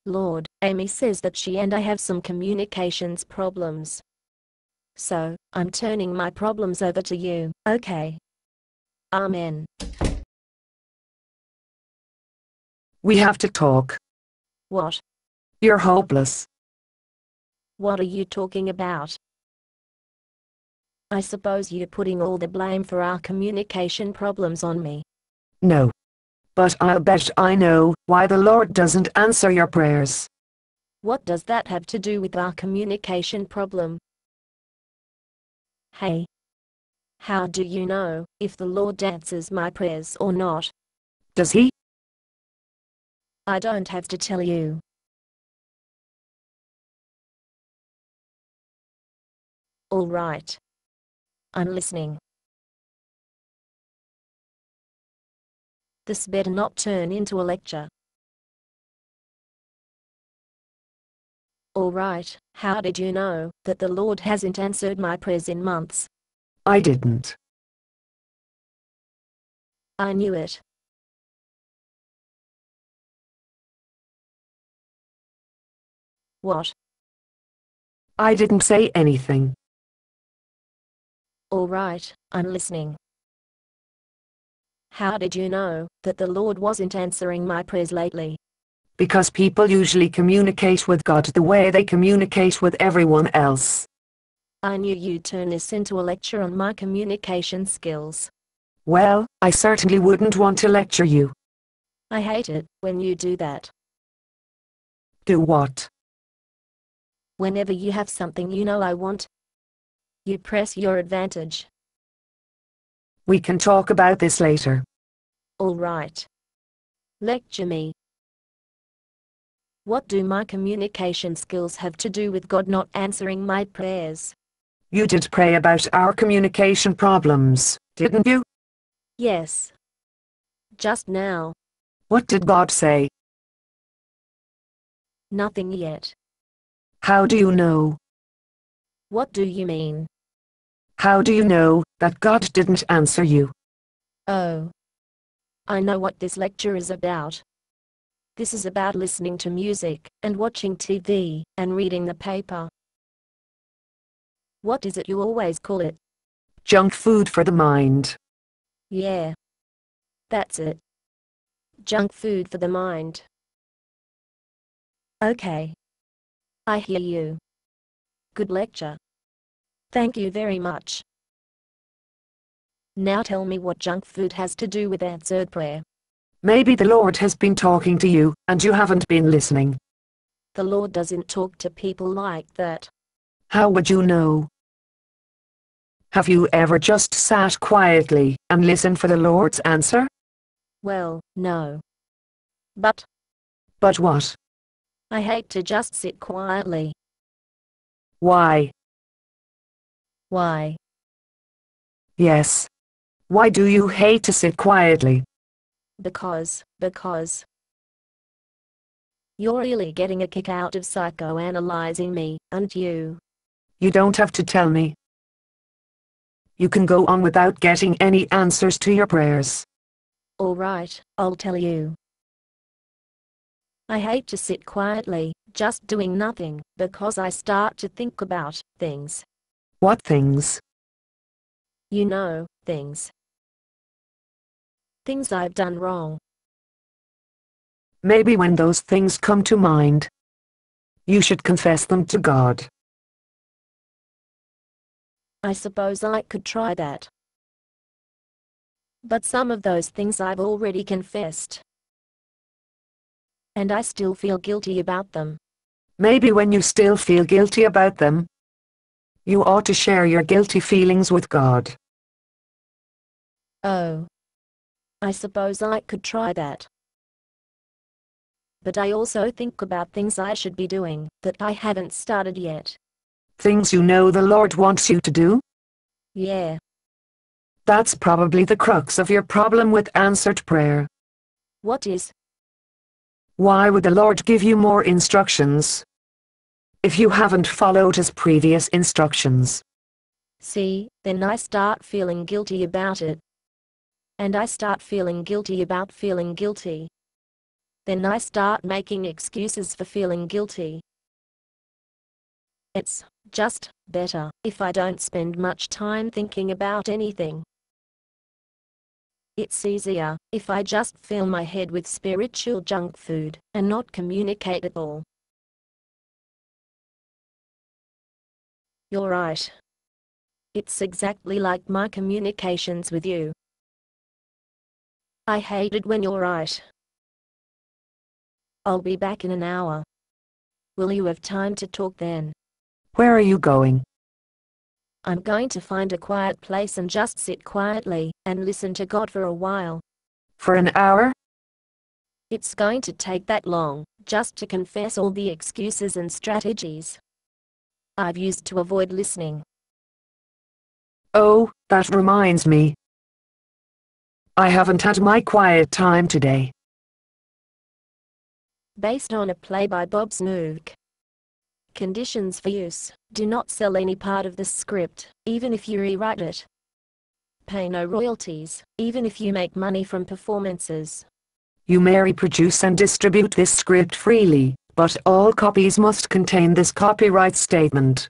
Lord, Amy says that she and I have some communications problems. So, I'm turning my problems over to you, okay? Amen. We have to talk. What? You're hopeless. What are you talking about? I suppose you're putting all the blame for our communication problems on me. No. But I'll bet I know why the Lord doesn't answer your prayers. What does that have to do with our communication problem? Hey. How do you know if the Lord answers my prayers or not? Does he? I don't have to tell you. All right. I'm listening. This better not turn into a lecture. All right, how did you know that the Lord hasn't answered my prayers in months? I didn't. I knew it. What? I didn't say anything. All right, I'm listening. How did you know that the Lord wasn't answering my prayers lately? Because people usually communicate with God the way they communicate with everyone else. I knew you'd turn this into a lecture on my communication skills. Well, I certainly wouldn't want to lecture you. I hate it when you do that. Do what? Whenever you have something you know I want, you press your advantage. We can talk about this later. All right. Lecture me. What do my communication skills have to do with God not answering my prayers? You did pray about our communication problems, didn't you? Yes. Just now. What did God say? Nothing yet. How do you know? What do you mean? How do you know that God didn't answer you? Oh. I know what this lecture is about. This is about listening to music, and watching TV, and reading the paper. What is it you always call it? Junk food for the mind. Yeah. That's it. Junk food for the mind. Okay. I hear you. Good lecture. Thank you very much. Now tell me what junk food has to do with answered prayer. Maybe the Lord has been talking to you, and you haven't been listening. The Lord doesn't talk to people like that. How would you know? Have you ever just sat quietly and listened for the Lord's answer? Well, no. But But what? I hate to just sit quietly. Why? Why? Yes. Why do you hate to sit quietly? Because you're really getting a kick out of psychoanalyzing me, aren't you? You don't have to tell me. You can go on without getting any answers to your prayers. All right, I'll tell you. I hate to sit quietly, just doing nothing, because I start to think about things. What things? You know, things. Things I've done wrong. Maybe when those things come to mind, you should confess them to God. I suppose I could try that. But some of those things I've already confessed. And I still feel guilty about them. Maybe when you still feel guilty about them, you ought to share your guilty feelings with God. Oh. I suppose I could try that. But I also think about things I should be doing that I haven't started yet. Things you know the Lord wants you to do? Yeah. That's probably the crux of your problem with answered prayer. What is? Why would the Lord give you more instructions if you haven't followed his previous instructions? See, then I start feeling guilty about it. And I start feeling guilty about feeling guilty. Then I start making excuses for feeling guilty. It's just better if I don't spend much time thinking about anything. It's easier if I just fill my head with spiritual junk food and not communicate at all. You're right. It's exactly like my communications with you. I hate it when you're right. I'll be back in an hour. Will you have time to talk then? Where are you going? I'm going to find a quiet place and just sit quietly and listen to God for a while. For an hour? It's going to take that long, just to confess all the excuses and strategies I've used to avoid listening. Oh, that reminds me. I haven't had my quiet time today. Based on a play by Bob Snook. Conditions for use: do not sell any part of the script, even if you rewrite it. Pay no royalties, even if you make money from performances. You may reproduce and distribute this script freely, but all copies must contain this copyright statement.